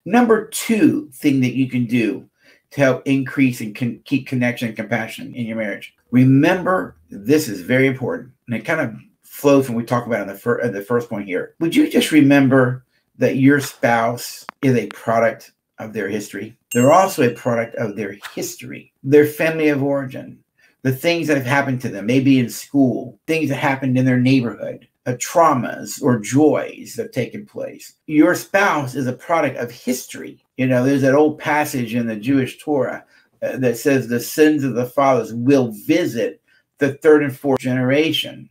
Number two thing that you can do to help increase and keep connection and compassion in your marriage. Remember, this is very important. And it kind of flows when we talk about it in the first point here. Would you just remember that your spouse is a product of their history? They're also a product of their history, their family of origin, the things that have happened to them, maybe in school, things that happened in their neighborhood, traumas or joys that have taken place. Your spouse is a product of history. You know, there's that old passage in the Jewish Torah that says the sins of the fathers will visit the third and fourth generation.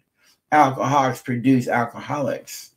Alcoholics produce alcoholics.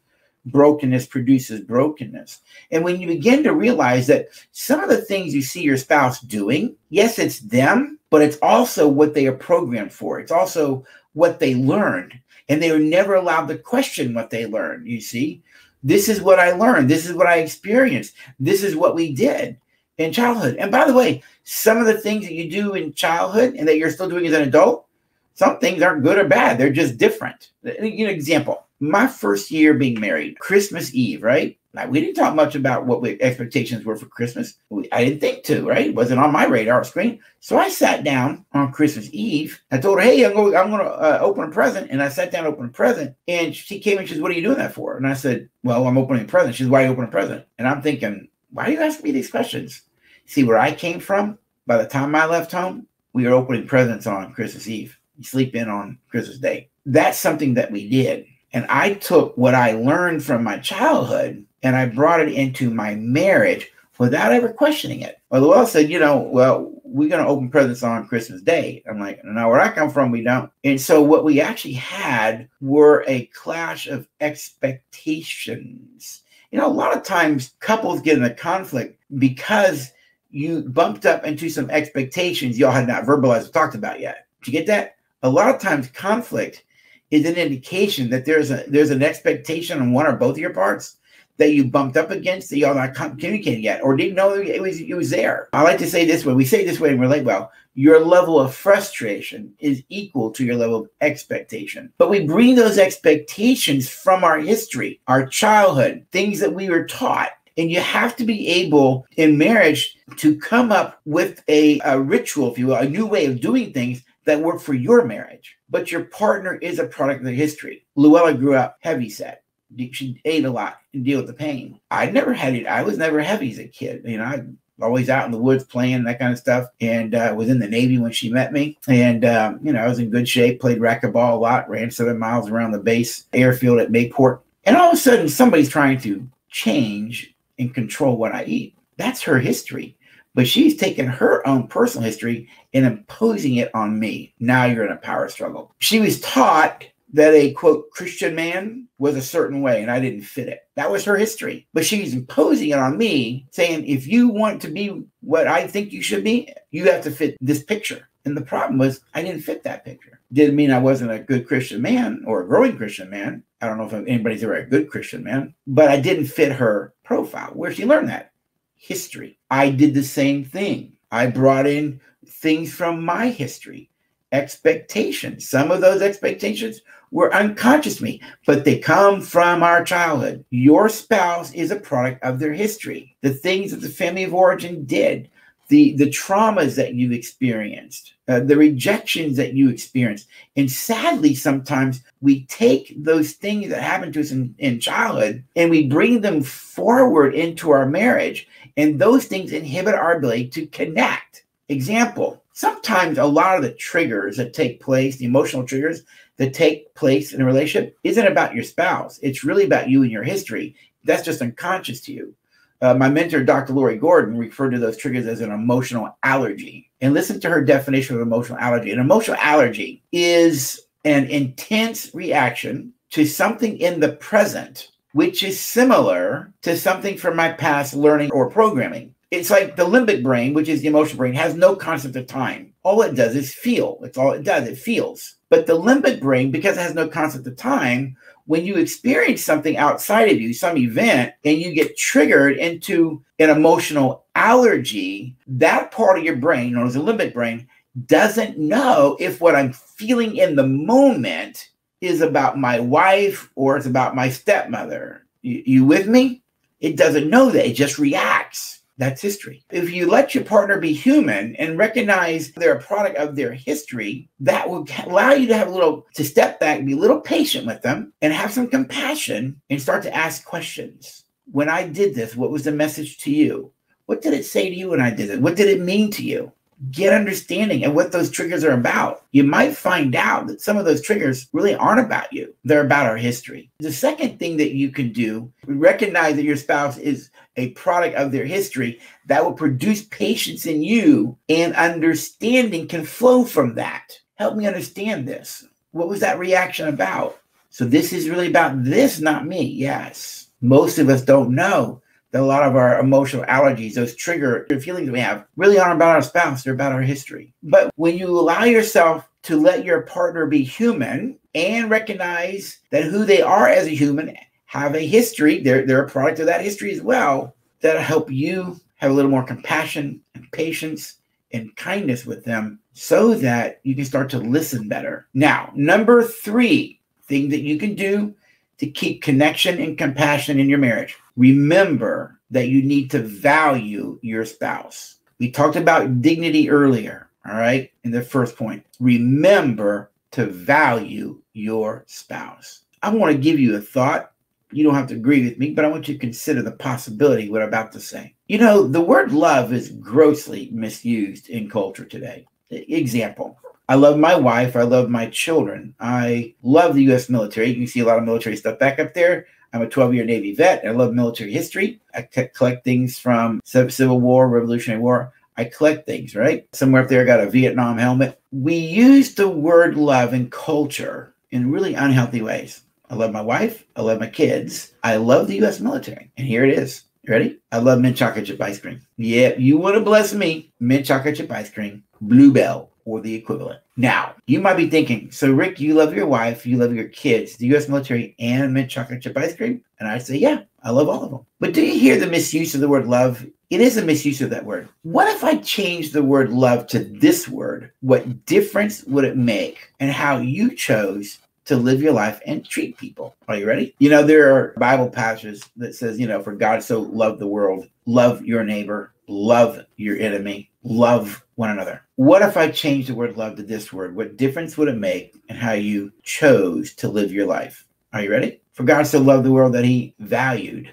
Brokenness produces brokenness. And when you begin to realize that some of the things you see your spouse doing, yes, it's them, but it's also what they are programmed for. It's also what they learned. And they were never allowed to question what they learned. You see, this is what I learned. This is what I experienced. This is what we did in childhood. And by the way, some of the things that you do in childhood and that you're still doing as an adult, some things aren't good or bad. They're just different. An example, my first year being married, Christmas Eve, right? Now, we didn't talk much about what expectations were for Christmas. I didn't think to, right? It wasn't on my radar screen. So I sat down on Christmas Eve. I told her, hey, I'm going to open a present. And I sat down to open a present. And she came and she said, what are you doing that for? And I said, well, I'm opening a present. She said, why are you opening a present? And I'm thinking, why are you asking me these questions? See, where I came from, by the time I left home, we were opening presents on Christmas Eve. You sleep in on Christmas Day. That's something that we did. And I took what I learned from my childhood and I brought it into my marriage without ever questioning it. Well, Luella said, well, we're going to open presents on Christmas Day. I'm like, no, where I come from, we don't. And so what we actually had were a clash of expectations. A lot of times couples get in a conflict because you bumped up into some expectations y'all had not verbalized or talked about yet. Did you get that? A lot of times conflict is an indication that there's an expectation on one or both of your parts that you bumped up against that y'all not communicating yet or didn't know it was there. I like to say this way. We say this way and relate well. Your level of frustration is equal to your level of expectation. But we bring those expectations from our history, our childhood, things that we were taught. And you have to be able in marriage to come up with a ritual, if you will, a new way of doing things that work for your marriage. But your partner is a product of the history. Luella grew up heavyset. She ate a lot and deal with the pain. I was never heavy as a kid. I always out in the woods playing that kind of stuff, and was in the Navy when she met me. And I was in good shape, played racquetball a lot, ran 7 miles around the base airfield at Mayport. And all of a sudden, somebody's trying to change and control what I eat. That's her history. But she's taken her own personal history and imposing it on me. Now you're in a power struggle. She was taught that a, quote, Christian man was a certain way, and I didn't fit it. That was her history. But she's imposing it on me, saying, if you want to be what I think you should be, you have to fit this picture. And the problem was, I didn't fit that picture. Didn't mean I wasn't a good Christian man or a growing Christian man. I don't know if anybody's ever a good Christian man, but I didn't fit her profile. Where'd she learn that? History. I did the same thing. I brought in things from my history, expectations. Some of those expectations were unconscious to me, but they come from our childhood. Your spouse is a product of their history. The things that the family of origin did, the traumas that you've experienced, the rejections that you experienced. And sadly, sometimes we take those things that happened to us in childhood and we bring them forward into our marriage. And those things inhibit our ability to connect. Example, sometimes a lot of the triggers that take place, the emotional triggers that take place in a relationship, isn't about your spouse. It's really about you and your history. That's just unconscious to you. My mentor, Dr. Lori Gordon, referred to those triggers as an emotional allergy. And listen to her definition of emotional allergy. An emotional allergy is an intense reaction to something in the present, which is similar to something from my past learning or programming. It's like the limbic brain, which is the emotional brain, has no concept of time. All it does is feel. It's all it does. It feels. But the limbic brain, because it has no concept of time, when you experience something outside of you, some event, and you get triggered into an emotional allergy, that part of your brain, known as the limbic brain, doesn't know if what I'm feeling in the moment is about my wife or it's about my stepmother. You with me? It doesn't know that. It just reacts. That's history. If you let your partner be human and recognize they're a product of their history, that will allow you to step back, be a little patient with them and have some compassion and start to ask questions. When I did this, what was the message to you? What did it say to you when I did it? What did it mean to you? Get understanding of what those triggers are about. You might find out that some of those triggers really aren't about you. They're about our history. The second thing that you can do, recognize that your spouse is a product of their history. That will produce patience in you, and understanding can flow from that. Help me understand this. What was that reaction about? So this is really about this, not me. Yes. Most of us don't know that a lot of our emotional allergies, those trigger feelings we have, really aren't about our spouse. They're about our history. But when you allow yourself to let your partner be human and recognize that who they are as a human have a history, they're a product of that history as well, that'll help you have a little more compassion and patience and kindness with them so that you can start to listen better. Now, number 3 thing that you can do to keep connection and compassion in your marriage. Remember that you need to value your spouse. We talked about dignity earlier, all right, in the first point. Remember to value your spouse. I want to give you a thought. You don't have to agree with me, but I want you to consider the possibility of what I'm about to say. You know, the word love is grossly misused in culture today. Example. I love my wife. I love my children. I love the U.S. military. You can see a lot of military stuff back up there. I'm a 12-year Navy vet. I love military history. I collect things from Civil War, Revolutionary War. I collect things, right? Somewhere up there, I got a Vietnam helmet. We use the word love in culture in really unhealthy ways. I love my wife. I love my kids. I love the U.S. military. And here it is. You ready? I love mint chocolate chip ice cream. Yeah, you want to bless me. Mint chocolate chip ice cream, Bluebell, or the equivalent. Now, you might be thinking, so Rick, you love your wife, you love your kids, the U.S. military, and mint chocolate chip ice cream? And I'd say, yeah, I love all of them. But do you hear the misuse of the word love? It is a misuse of that word. What if I changed the word love to this word? What difference would it make in how you chose to live your life and treat people? Are you ready? You know, there are Bible passages that says, you know, for God so loved the world, love your neighbor, love your enemy, love one another. What if I changed the word love to this word? What difference would it make in how you chose to live your life? Are you ready? For God so loved the world that he value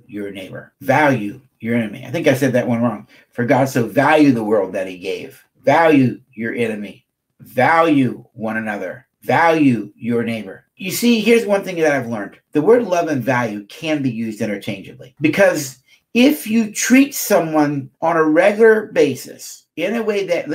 your neighbor, value your enemy. I think I said that one wrong. For God so valued the world that he gave, value your enemy, value one another, value your neighbor. You see, here's one thing that I've learned. The word love and value can be used interchangeably, because if you treat someone on a regular basis in a way that,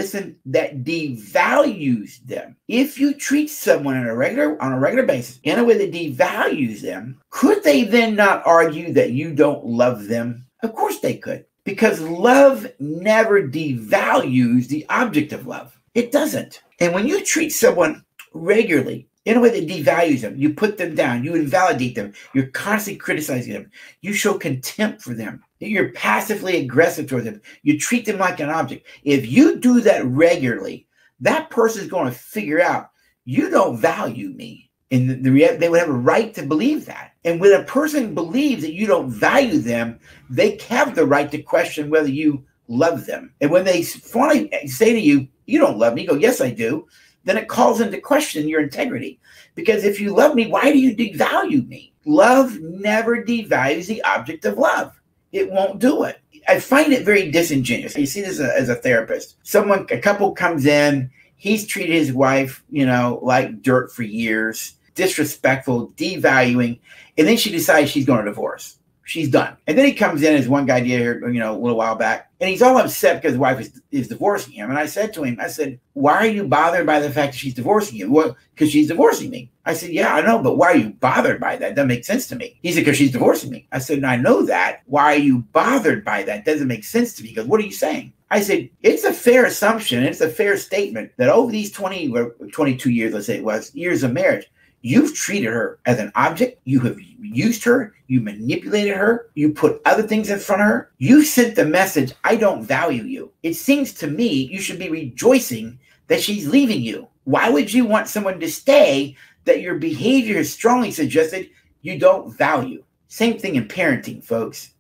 that devalues them, if you treat someone on a regular basis in a way that devalues them, could they then not argue that you don't love them? Of course they could, because love never devalues the object of love. It doesn't. And when you treat someone regularly in a way that devalues them, you put them down, you invalidate them, you're constantly criticizing them, you show contempt for them, you're passively aggressive towards them, you treat them like an object. If you do that regularly, that person is going to figure out you don't value me. And they would have a right to believe that. And when a person believes that you don't value them, they have the right to question whether you love them. And when they finally say to you, you don't love me, you go, yes, I do, then it calls into question your integrity. Because if you love me, why do you devalue me? Love never devalues the object of love. It won't do it. I find it very disingenuous. You see this as a therapist. A couple comes in, he's treated his wife, like dirt for years, disrespectful, devaluing, and then she decides she's going to divorce. She's done. And then he comes in, as one guy did here, a little while back, and he's all upset because his wife is divorcing him. And I said to him, why are you bothered by the fact that she's divorcing you? Well, because she's divorcing me. I said, yeah, I know, but why are you bothered by that? It doesn't make sense to me. He said, because she's divorcing me. I said, I know that. Why are you bothered by that? It doesn't make sense to me. Because what are you saying? I said, it's a fair assumption. It's a fair statement that over these 22 years, let's say it was, years of marriage, you've treated her as an object. You have used her. You manipulated her. You put other things in front of her. You sent the message, I don't value you. It seems to me you should be rejoicing that she's leaving you. Why would you want someone to stay that your behavior has strongly suggested you don't value? Same thing in parenting, folks.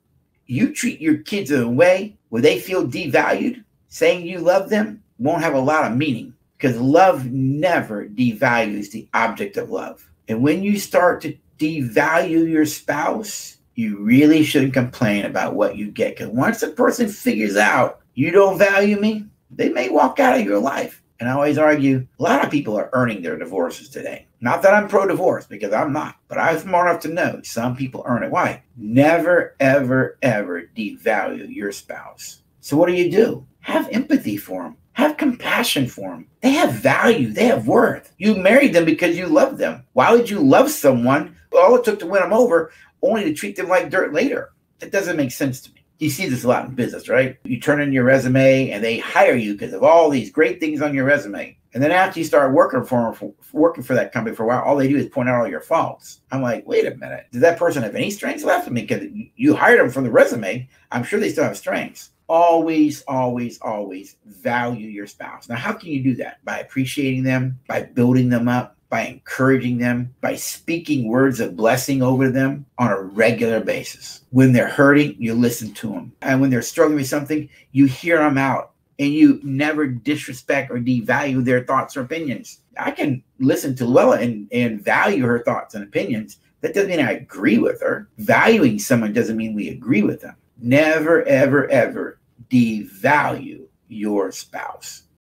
You treat your kids in a way where they feel devalued, saying you love them won't have a lot of meaning, because love never devalues the object of love. And when you start to devalue your spouse, you really shouldn't complain about what you get, because once a person figures out you don't value me, they may walk out of your life. And I always argue, a lot of people are earning their divorces today. Not that I'm pro-divorce, because I'm not, but I'm smart enough to know some people earn it. Why? Never, ever, ever devalue your spouse. So what do? Have empathy for them. Have compassion for them. They have value. They have worth. You married them because you love them. Why would you love someone, all it took to win them over, only to treat them like dirt later? That doesn't make sense to me. You see this a lot in business, right? You turn in your resume and they hire you because of all these great things on your resume. And then after you start working for that company for a while, all they do is point out all your faults. I'm like, wait a minute. Does that person have any strengths left? I mean, because you hired them from the resume. I'm sure they still have strengths. Always, always, always value your spouse. Now, how can you do that? By appreciating them, by building them up, by encouraging them, by speaking words of blessing over them on a regular basis. When they're hurting, you listen to them. And when they're struggling with something, you hear them out. And you never disrespect or devalue their thoughts or opinions. I can listen to Luella and value her thoughts and opinions. That doesn't mean I agree with her. Valuing someone doesn't mean we agree with them. Never, ever, ever devalue your spouse.